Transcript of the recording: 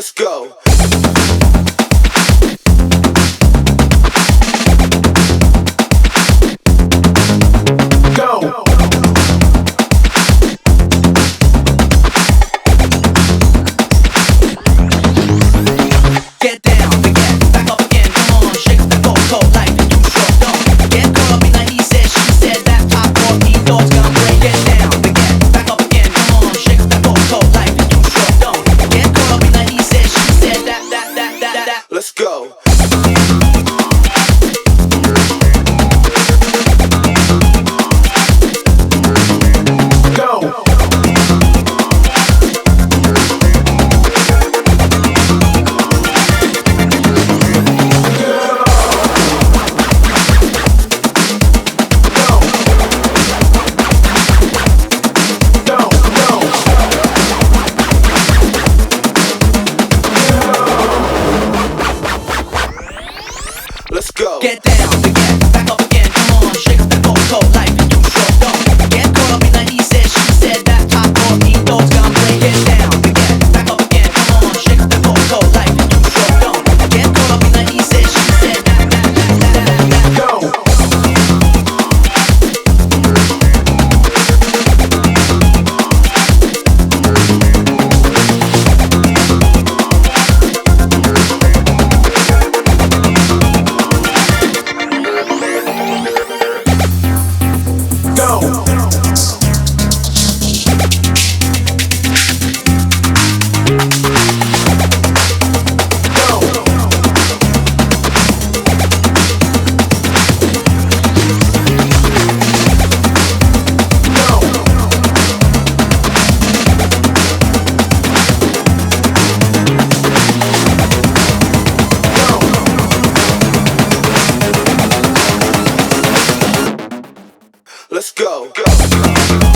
Let's go. Go. Get down again, back up again, come on, shake the cold life is too short, don't get caught up in the he said, she said, that pop off, these thoughts gonna break. Get down again, back up again, come on, shake the cold life is too short, don't get caught up in the he said, she said, that. Let's go. Let's go. Get down again, back up again, come on, shake the cold life is too short, don't get caught up in the he said, she said, that pop off, these thoughts gonna break. Get down again, back up again, come on, shake the cold life is too short, don't get caught up in the he said, she said, that. Go. Let's go.